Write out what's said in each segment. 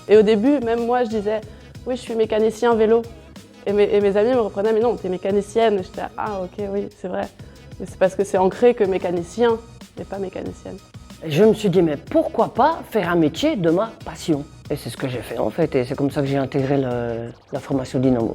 Et au début, même moi, je disais « oui, je suis mécanicien vélo ». Et mes amis me reprenaient « mais non, t'es mécanicienne ». J'étais « ah ok, oui, c'est vrai ». Mais c'est parce que c'est ancré que mécanicien, mais pas mécanicienne. Je me suis dit, mais pourquoi pas faire un métier de ma passion? Et c'est ce que j'ai fait en fait, et c'est comme ça que j'ai intégré la formation Dynamo.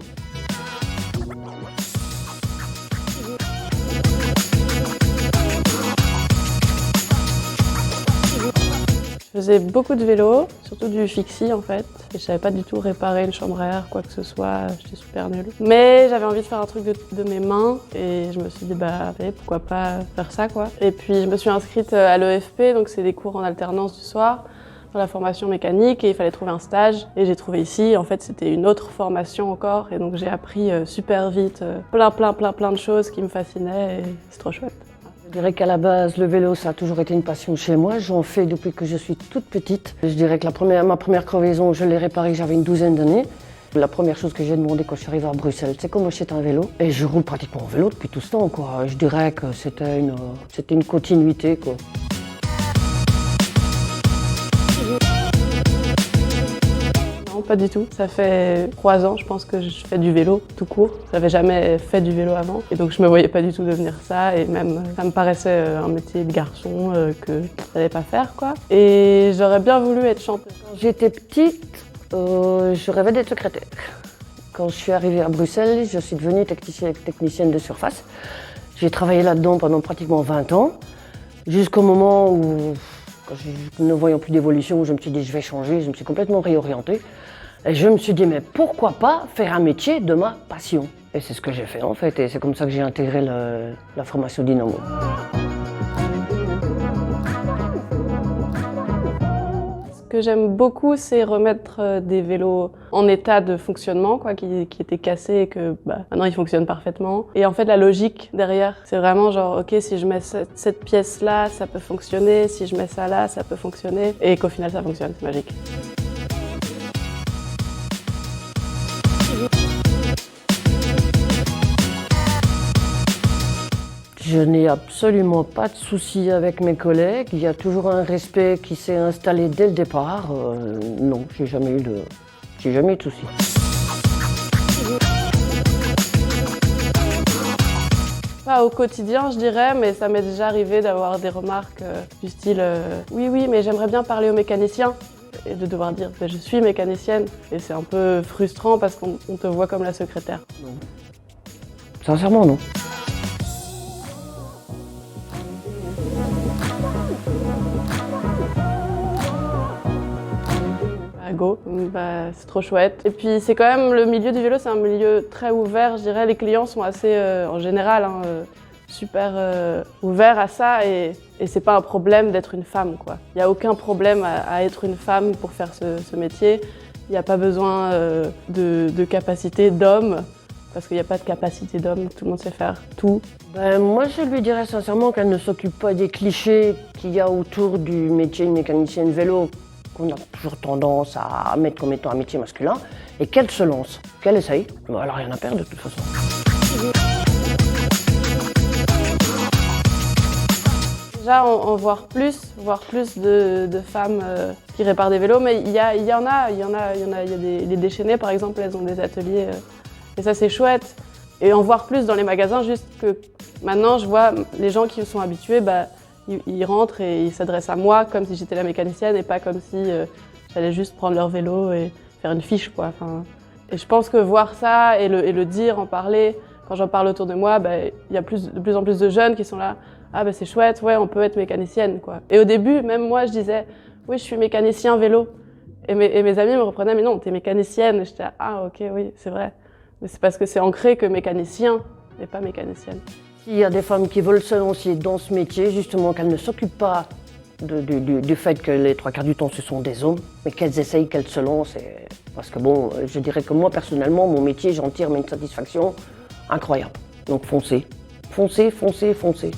Je faisais beaucoup de vélo, surtout du fixie en fait. Et je savais pas du tout réparer une chambre à air, quoi que ce soit, j'étais super nulle. Mais j'avais envie de faire un truc de mes mains et je me suis dit bah allez, pourquoi pas faire ça quoi. Et puis je me suis inscrite à l'EFP, donc c'est des cours en alternance du soir, dans la formation mécanique et il fallait trouver un stage. Et j'ai trouvé ici, en fait c'était une autre formation encore et donc j'ai appris super vite plein de choses qui me fascinaient et c'est trop chouette. Je dirais qu'à la base, le vélo, ça a toujours été une passion chez moi. J'en fais depuis que je suis toute petite. Je dirais que ma première crevaison, je l'ai réparée, j'avais une douzaine d'années. La première chose que j'ai demandé quand je suis arrivée à Bruxelles, c'est comment j'achète un vélo. Et je roule pratiquement en vélo depuis tout ce temps, quoi. Je dirais que c'était une continuité, quoi. Non, pas du tout. Ça fait 3 ans, je pense que je fais du vélo tout court. J'avais jamais fait du vélo avant et donc je me voyais pas du tout devenir ça et même ça me paraissait un métier de garçon que je savais pas faire quoi. Et j'aurais bien voulu être chanteuse. Quand j'étais petite, je rêvais d'être secrétaire. Quand je suis arrivée à Bruxelles, je suis devenue technicienne de surface. J'ai travaillé là-dedans pendant pratiquement 20 ans, jusqu'au moment où, ne voyant plus d'évolution, je me suis dit je vais changer, je me suis complètement réorientée. Et je me suis dit mais pourquoi pas faire un métier de ma passion? Et c'est ce que j'ai fait en fait, et c'est comme ça que j'ai intégré la formation Dynamo. Ce que j'aime beaucoup, c'est remettre des vélos en état de fonctionnement, quoi, qui étaient cassés et que maintenant ils fonctionnent parfaitement. Et en fait, la logique derrière, c'est vraiment genre, ok, si je mets cette pièce-là, ça peut fonctionner, si je mets ça là, ça peut fonctionner. Et qu'au final, ça fonctionne, c'est magique. Je n'ai absolument pas de soucis avec mes collègues. Il y a toujours un respect qui s'est installé dès le départ. Non, j'ai jamais eu de soucis. Pas au quotidien, je dirais, mais ça m'est déjà arrivé d'avoir des remarques du style oui, mais j'aimerais bien parler aux mécaniciens. Et de devoir dire je suis mécanicienne. Et c'est un peu frustrant parce qu'on te voit comme la secrétaire. Non. Sincèrement, non. Go, c'est trop chouette. Et puis c'est quand même, le milieu du vélo, c'est un milieu très ouvert, je dirais. Les clients sont assez, en général, super ouverts à ça et c'est pas un problème d'être une femme, quoi. Il n'y a aucun problème à être une femme pour faire ce métier. Il n'y a pas besoin de capacité d'homme, parce qu'il n'y a pas de capacité d'homme, tout le monde sait faire tout. Moi, je lui dirais sincèrement qu'elle ne s'occupe pas des clichés qu'il y a autour du métier de mécanicienne vélo, qu'on a toujours tendance à mettre comme étant un métier masculin, et qu'elle se lance, qu'elle essaye. Elle n'a rien à perdre de toute façon. Déjà, en voir plus de femmes qui réparent des vélos, mais il y a des déchaînées par exemple, elles ont des ateliers, et ça c'est chouette. Et en voir plus dans les magasins, juste que maintenant je vois les gens qui sont habitués, ils rentrent et ils s'adressent à moi comme si j'étais la mécanicienne et pas comme si j'allais juste prendre leur vélo et faire une fiche, quoi. Enfin, et je pense que voir ça et le dire, en parler, quand j'en parle autour de moi, il y a de plus en plus de jeunes qui sont là. Ah c'est chouette, ouais, on peut être mécanicienne, quoi. Et au début, même moi, je disais oui, je suis mécanicien vélo. Et mes amis me reprenaient mais non, t'es mécanicienne. Et j'étais ah ok, oui, c'est vrai. Mais c'est parce que c'est ancré que mécanicien et pas mécanicienne. Il y a des femmes qui veulent se lancer dans ce métier, justement qu'elles ne s'occupent pas du fait que les 3/4 du temps ce sont des hommes, mais qu'elles essayent, qu'elles se lancent. Parce que bon, je dirais que moi personnellement, mon métier, j'en tire une satisfaction incroyable. Donc foncez, foncez, foncez, foncez.